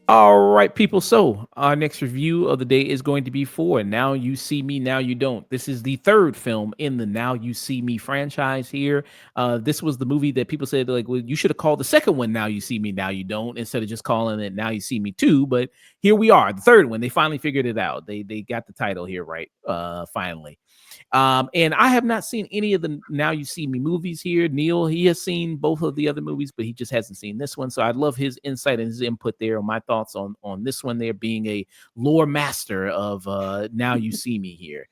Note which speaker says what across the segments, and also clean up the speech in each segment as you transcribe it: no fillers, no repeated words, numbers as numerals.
Speaker 1: All right, people. So our next review of the day is going to be for Now You See Me, Now You Don't. This is the third film in the Now You See Me franchise here. This was the movie that people said, like, well, you should have called the second one Now You See Me, Now You Don't, instead of just calling it Now You See Me 2. But here we are, the third one. They finally figured it out. They got the title here right, finally. And I have not seen any of the Now You See Me movies here. Neal, he has seen both of the other movies, but he just hasn't seen this one. So I'd love his insight and his input there on my thoughts on this one there, being a lore master of Now You See Me here.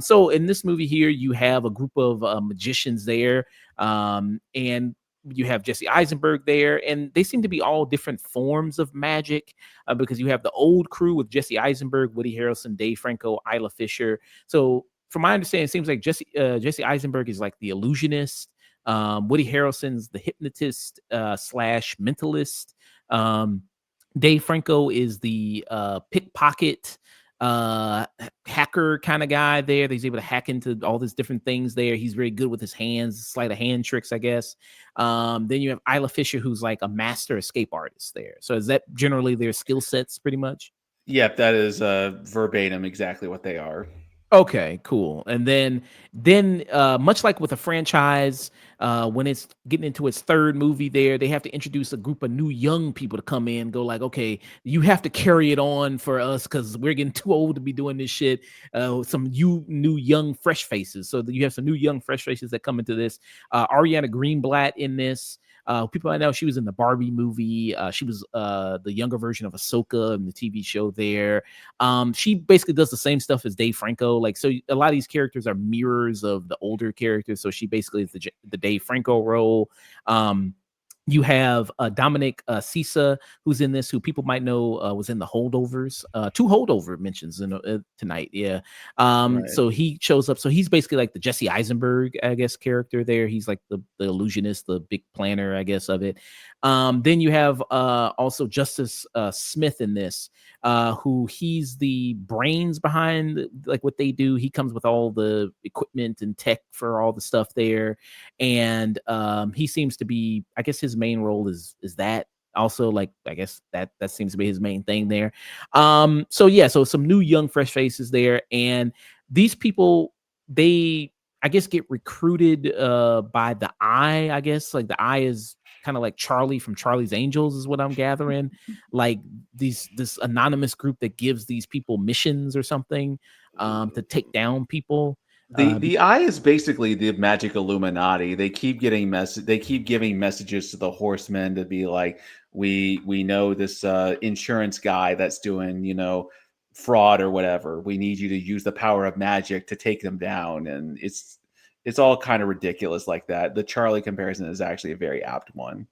Speaker 1: So in this movie here, you have a group of magicians there, and you have Jesse Eisenberg there, and they seem to be all different forms of magic, because you have the old crew with Jesse Eisenberg, Woody Harrelson, Dave Franco, Isla Fisher. So from my understanding, it seems like Jesse Eisenberg is like the illusionist. Woody Harrelson's the hypnotist slash mentalist. Um, Dave Franco is the pickpocket hacker kind of guy there. He's able to hack into all these different things there. He's very good with his hands, sleight of hand tricks, I guess. Then you have Isla Fisher, who's like a master escape artist there. So is that generally their skill sets pretty much?
Speaker 2: Yep, that is verbatim exactly what they are.
Speaker 1: Okay, cool. And then much like with a franchise, when it's getting into its third movie there, they have to introduce a group of new young people to come in, go like, okay, you have to carry it on for us because we're getting too old to be doing this shit. Some new young fresh faces. So you have some new young fresh faces that come into this. Ariana Greenblatt in this. People I know, she was in the Barbie movie. She was the younger version of Ahsoka in the TV show there. She basically does the same stuff as Dave Franco. Like, so a lot of these characters are mirrors of the older characters. So she basically is the Dave Franco role. You have Dominic Sisa, who's in this, who people might know was in the Holdovers. Two Holdover mentions tonight. Yeah.
Speaker 2: Right.
Speaker 1: So he shows up. So he's basically like the Jesse Eisenberg, I guess, character there. He's like the illusionist, the big planner, I guess, of it. Then you have also Justice Smith in this, who he's the brains behind like what they do. He comes with all the equipment and tech for all the stuff there, and he seems to be, I guess his main role is that also, like, I guess that seems to be his main thing there. So yeah, so some new young fresh faces there, and these people, they, I guess, get recruited by the Eye. I guess like the Eye is kind of like Charlie from Charlie's Angels is what I'm gathering. Like this anonymous group that gives these people missions or something, to take down people.
Speaker 2: The eye is basically the magic Illuminati. They keep getting they keep giving messages to the horsemen to be like, we know this insurance guy that's doing, fraud or whatever. We need you to use the power of magic to take them down. And it's all kind of ridiculous like that. The Charlie comparison is actually a very apt one.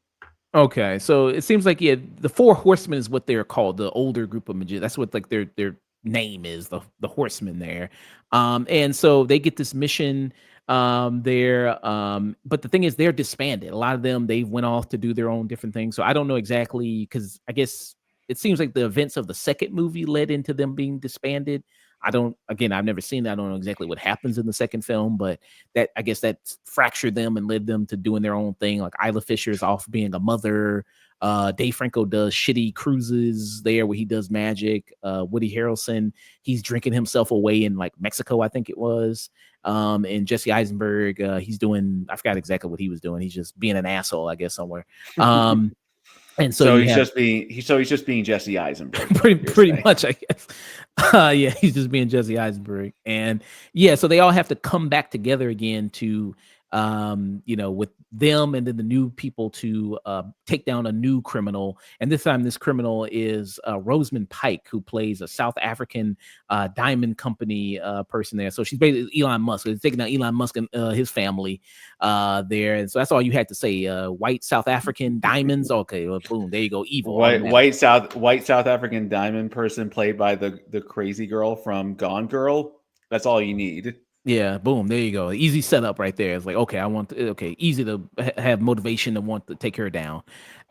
Speaker 1: Okay, so it seems like, yeah, the Four Horsemen is what they're called, the older group of magicians. That's what like their name is, the Horsemen there. And so they get this mission there. But the thing is, they're disbanded. A lot of them, they went off to do their own different things. So I don't know exactly, because I guess it seems like the events of the second movie led into them being disbanded. I don't, again, I've never seen that. I don't know exactly what happens in the second film, but that, I guess, that fractured them and led them to doing their own thing. Like Isla Fisher is off being a mother. Dave Franco does shitty cruises there where he does magic. Woody Harrelson, he's drinking himself away in like Mexico, I think it was. And Jesse Eisenberg, he's doing, I forgot exactly what he was doing. He's just being an asshole, I guess, somewhere. And so
Speaker 2: So
Speaker 1: you
Speaker 2: he's
Speaker 1: have
Speaker 2: just being Jesse Eisenberg.
Speaker 1: pretty much, I guess. Yeah, he's just being Jesse Eisenberg, and yeah, so they all have to come back together again to, with them and then the new people to take down a new criminal. And this time, this criminal is Rosamund Pike, who plays a South African diamond company person there. So she's basically Elon Musk. They're taking down Elon Musk and his family there. And so that's all you had to say. White South African diamonds. Okay, well, boom, there you go. Evil.
Speaker 2: White South African diamond person played by the crazy girl from Gone Girl. That's all you need.
Speaker 1: Yeah, boom, there you go. Easy setup right there. It's like, okay, I want to, okay, easy to have motivation to want to take her down.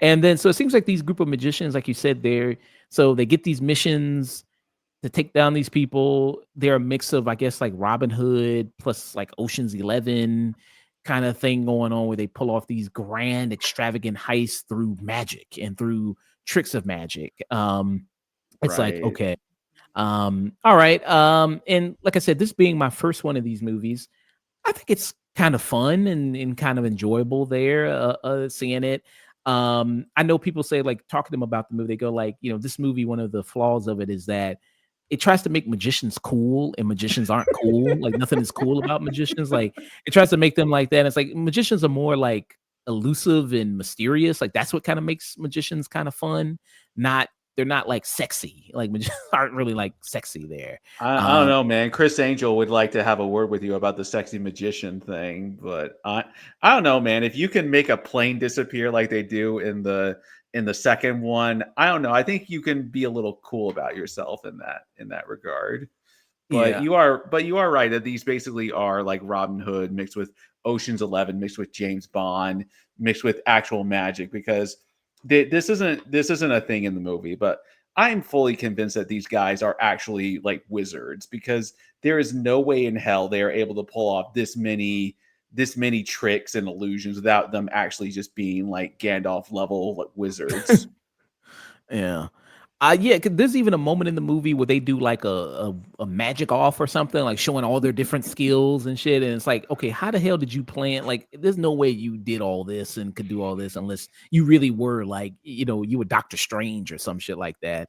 Speaker 1: And then so it seems like these group of magicians, like you said there, so they get these missions to take down these people. They're a mix of, I guess, like Robin Hood plus like Ocean's 11 kind of thing going on where they pull off these grand extravagant heists through magic and through tricks of magic. It's like,
Speaker 2: Right.
Speaker 1: okay, all right. And like I said, this being my first one of these movies, I think it's kind of fun and kind of enjoyable there, seeing it. I know people say like talking to them about the movie, they go like, this movie, one of the flaws of it is that it tries to make magicians cool and magicians aren't cool. Like nothing is cool about magicians. Like it tries to make them like that. And it's like magicians are more like elusive and mysterious. Like that's what kind of makes magicians kind of fun. Not they're not like sexy. Like magicians aren't really like sexy there.
Speaker 2: I don't
Speaker 1: Um,
Speaker 2: know, man. Chris Angel would like to have a word with you about the sexy magician thing, but I don't know, man. If you can make a plane disappear like they do in the second one, I don't know. I think you can be a little cool about yourself in that regard.
Speaker 1: yeah.
Speaker 2: But you are right that these basically are like Robin Hood mixed with Ocean's 11 mixed with James Bond mixed with actual magic because this isn't a thing in the movie, but I'm fully convinced that these guys are actually like wizards because there is no way in hell they are able to pull off this many tricks and illusions without them actually just being like Gandalf level like wizards.
Speaker 1: Yeah. Yeah, 'cause there's even a moment in the movie where they do like a magic off or something, like showing all their different skills and shit. And it's like, okay, how the hell did you plan? Like, there's no way you did all this and could do all this unless you really were like, you were Doctor Strange or some shit like that.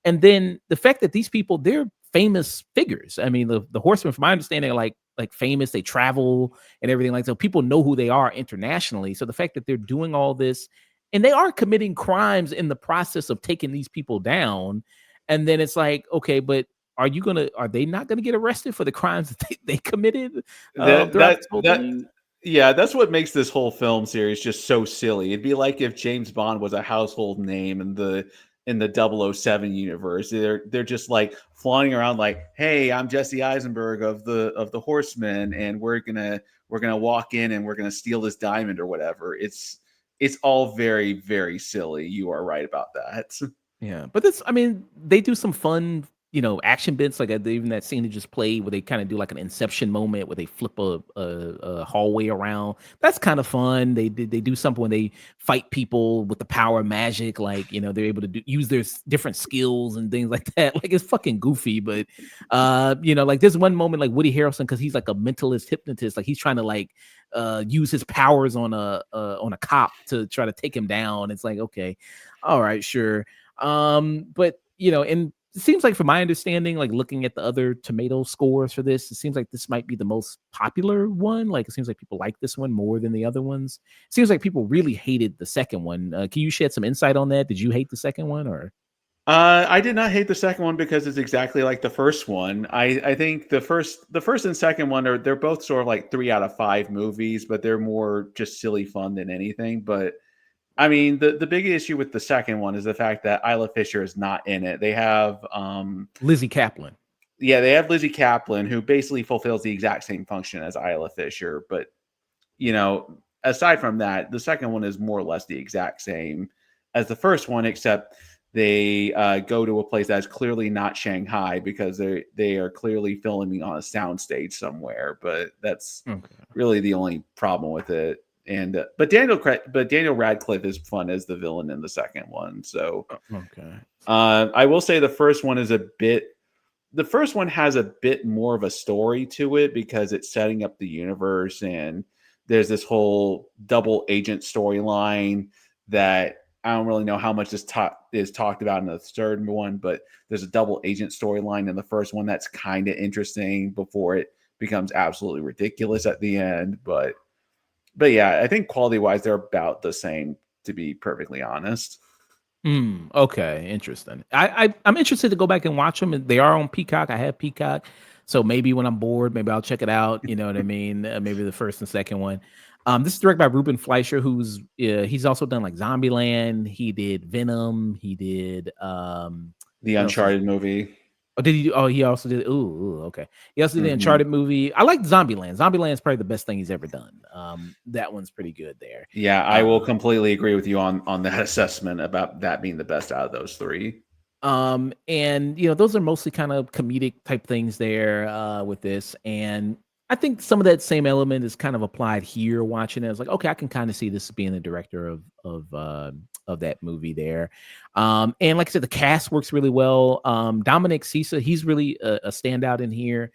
Speaker 1: And then the fact that these people, they're famous figures. I mean, the horsemen, from my understanding, are like famous. They travel and everything like so. People know who they are internationally. So the fact that they're doing all this and they are committing crimes in the process of taking these people down. And then it's like, okay, but are they not gonna get arrested for the crimes that they committed throughout this whole
Speaker 2: That
Speaker 1: thing?
Speaker 2: yeah, that's what makes this whole film series just so silly. It'd be like if James Bond was a household name in the 007 universe. They're just like flying around like, "Hey, I'm Jesse Eisenberg of the Horsemen and we're going to walk in and we're going to steal this diamond or whatever." It's all very silly. You are right about that.
Speaker 1: Yeah, but this, I mean, they do some fun, action bits like even that scene they just played where they kind of do like an Inception moment where they flip a hallway around. That's kind of fun. They do something when they fight people with the power of magic, like they're able to use their different skills and things like that. Like it's fucking goofy, but like there's one moment like Woody Harrelson because he's like a mentalist hypnotist, like he's trying to like use his powers on a cop to try to take him down. It's like okay, all right, sure. But and it seems like from my understanding, like looking at the other tomato scores for this, it seems like this might be the most popular one. Like it seems like people like this one more than the other ones. It seems like people really hated the second one. Can you shed some insight on that? Did you hate the second one or
Speaker 2: I did not hate the second one because it's exactly like the first one. I think the first and second one they're both sort of like 3 out of 5 movies, but they're more just silly fun than anything. But I mean, the big issue with the second one is the fact that Isla Fisher is not in it. They have
Speaker 1: Lizzie Kaplan?
Speaker 2: yeah, they have Lizzie Kaplan who basically fulfills the exact same function as Isla Fisher, but you know, aside from that, the second one is more or less the exact same as the first one, except they go to a place that's clearly not Shanghai because they are clearly filming on a soundstage somewhere. But that's
Speaker 1: Okay.
Speaker 2: really the only problem with it. And but Daniel Radcliffe is fun as the villain in the second one. So
Speaker 1: Okay.
Speaker 2: I will say the first one has a bit more of a story to it because it's setting up the universe and there's this whole double agent storyline that I don't really know how much is talked about in the third one, but there's a double agent storyline in the first one that's kind of interesting before it becomes absolutely ridiculous at the end. But yeah, I think quality wise they're about the same to be perfectly honest.
Speaker 1: Okay, interesting. I'm interested to go back and watch them. They are on Peacock. I have Peacock, so maybe when I'm bored, maybe I'll check it out. You know what I mean? Maybe the first and second one. This is directed by Ruben Fleischer, who's he's also done like Zombieland. He did Venom. He did
Speaker 2: The
Speaker 1: what else is
Speaker 2: Uncharted movie.
Speaker 1: Oh, did he do? Oh, he also did. Ooh, okay. He also did the
Speaker 2: Mhm.
Speaker 1: Uncharted movie. I like Zombieland. Zombieland's probably the best thing he's ever done. That one's pretty good there.
Speaker 2: Yeah, I will
Speaker 1: Uh,
Speaker 2: completely agree with you on that assessment about that being the best out of those 3.
Speaker 1: and those are mostly kind of comedic type things there with this, and I think some of that same element is kind of applied here. Watching it, I was like, okay, I can kind of see this being the director of that movie there. And like I said, the cast works really well. Dominic Sisa, he's really a standout in here.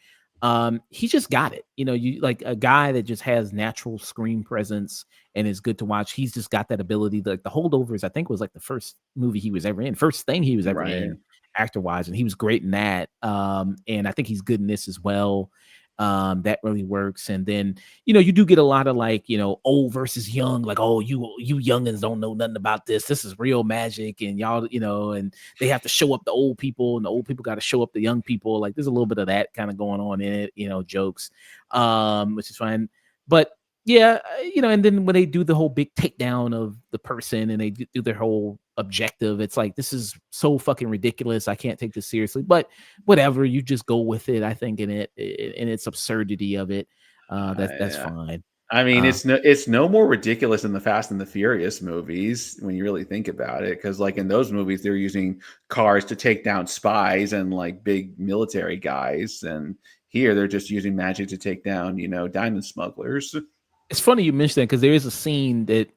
Speaker 1: He's just got it. You like a guy that just has natural screen presence and is good to watch. He's just got that ability. The Holdovers, I think, was like the first movie he was ever in, first thing he was ever
Speaker 2: Right.
Speaker 1: in actor wise, and he was great in that. And I think he's good in this as well. That really works. And then you do get a lot of like old versus young, like, oh, you youngins don't know nothing about this. This is real magic, and y'all, and they have to show up the old people, and the old people got to show up the young people. Like there's a little bit of that kind of going on in it, jokes, which is fine. But yeah, and then when they do the whole big takedown of the person and they do their whole objective, it's like this is so fucking ridiculous. I can't take this seriously, but whatever, you just go with it. I think in its absurdity of it, that's
Speaker 2: I
Speaker 1: fine.
Speaker 2: I mean,
Speaker 1: Uh,
Speaker 2: it's no more ridiculous than the Fast and the Furious movies when you really think about it, because like in those movies, they're using cars to take down spies and like big military guys, and here they're just using magic to take down, diamond smugglers.
Speaker 1: It's funny you mentioned that because there is a scene that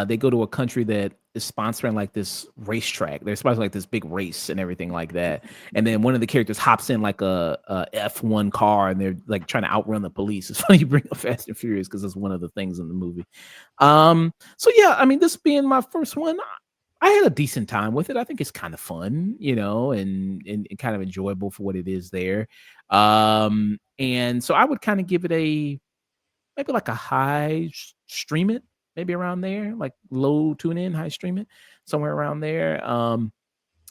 Speaker 1: they go to a country that is sponsoring like this racetrack. They're sponsoring like this big race and everything like that. And then one of the characters hops in like a F1 car and they're like trying to outrun the police. It's funny you bring up Fast and Furious because it's one of the things in the movie. So yeah, I mean, this being my first one, I had a decent time with it. I think it's kind of fun, and kind of enjoyable for what it is there. And so I would kind of give it a maybe like a high stream it, maybe around there, like low tune in, high stream it, somewhere around there.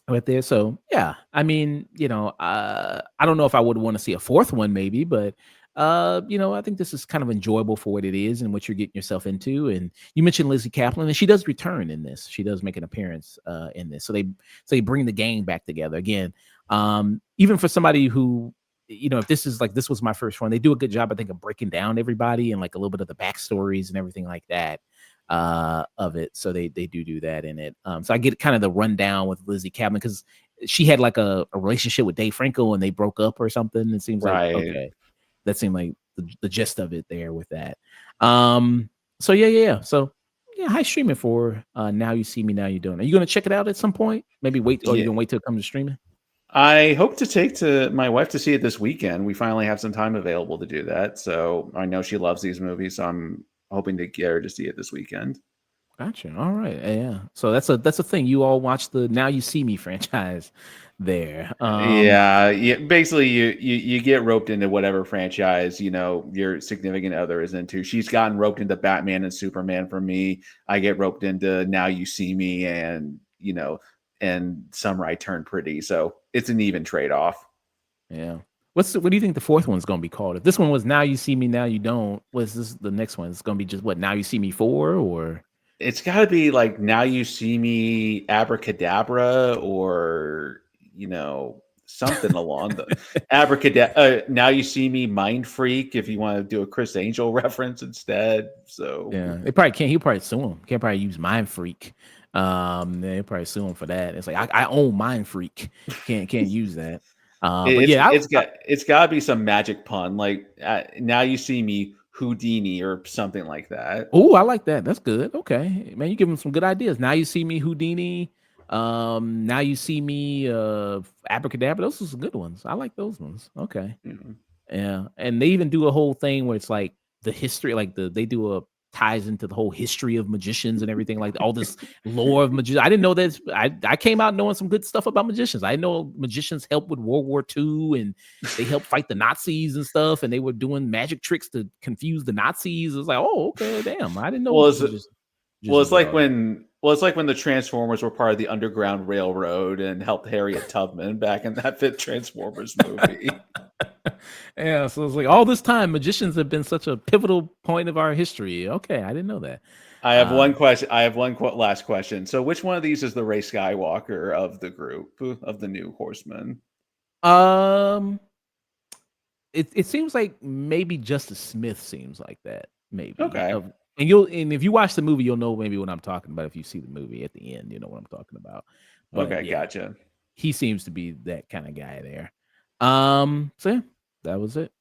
Speaker 1: Right there. So yeah, I mean, I don't know if I would want to see a fourth one, maybe, but I think this is kind of enjoyable for what it is and what you're getting yourself into. And you mentioned Lizzie Kaplan, and she does return in this. She does make an appearance in this. So they bring the gang back together again. Even for somebody who, if this is like this was my first one, they do a good job, I think, of breaking down everybody and like a little bit of the backstories and everything like that of it. So they do that in it. So I get kind of the rundown with Lizzie Kaplan because she had like a relationship with Dave Franco and they broke up or something. It seems like
Speaker 2: Right.
Speaker 1: okay, that seemed like the gist of it there with that. Um, so yeah. So yeah, high streaming for Now You See Me, Now You Don't. Are you gonna check it out at some point? Maybe wait, or you
Speaker 2: Yeah.
Speaker 1: gonna wait till it comes to streaming?
Speaker 2: I hope to take to my wife to see it this weekend. We finally have some time available to do that. So I know she loves these movies, so I'm hoping to get her to see it this weekend.
Speaker 1: Gotcha. All right. Yeah. So that's a thing. You all watch the Now You See Me franchise there.
Speaker 2: Yeah, basically, you get roped into whatever franchise your significant other is into. She's gotten roped into Batman and Superman. For me, I get roped into Now You See Me and Samurai Turn Pretty. So it's an even trade off.
Speaker 1: Yeah. What do you think the fourth one's gonna be called? If this one was Now You See Me, Now You Don't, what's this the next one? It's gonna be just what, Now You See Me 4 or
Speaker 2: It's got to be like Now You See Me Abracadabra, or something along the abracadabra. Now You See Me Mind Freak, if you want to do a Chris Angel reference instead. So
Speaker 1: yeah, they probably can't. He'll probably sue him. Can't probably use Mind Freak. They probably sue him for that. It's like I own Mind Freak. Can't use that. But
Speaker 2: it's
Speaker 1: yeah,
Speaker 2: it's got it's got to be some magic pun like Now You See Me Houdini or something like that.
Speaker 1: oh, I like that. That's good. Okay, man, you give him some good ideas. Now you see me Houdini. Now you see me Abracadabra. Those are some good ones. I like those ones. Okay.
Speaker 2: Mhm.
Speaker 1: Yeah, and they even do a whole thing where it's like the history, like they do a ties into the whole history of magicians and everything, like all this lore of magicians. I didn't know that. I came out knowing some good stuff about magicians. I know magicians helped with World War II and they helped fight the Nazis and stuff, and they were doing magic tricks to confuse the Nazis. It was like, oh, okay, damn, I didn't
Speaker 2: Well,
Speaker 1: know
Speaker 2: it's well,
Speaker 1: magicians
Speaker 2: it's
Speaker 1: did
Speaker 2: like
Speaker 1: all that.
Speaker 2: when the Transformers were part of the Underground Railroad and helped Harriet Tubman back in that fifth Transformers movie.
Speaker 1: Yeah, so it's like all this time, magicians have been such a pivotal point of our history. Okay, I didn't know that.
Speaker 2: I have
Speaker 1: Uh,
Speaker 2: one question. I have one last question. So, which one of these is the Ray Skywalker of the group of the new Horsemen?
Speaker 1: Um, it seems like maybe Justice Smith seems like that, maybe,
Speaker 2: Okay.
Speaker 1: and if you watch the movie, you'll know maybe what I'm talking about. If you see the movie at the end, you know what I'm talking about. But
Speaker 2: Okay,
Speaker 1: yeah,
Speaker 2: gotcha.
Speaker 1: he seems to be that kinda guy there. So yeah, that was it.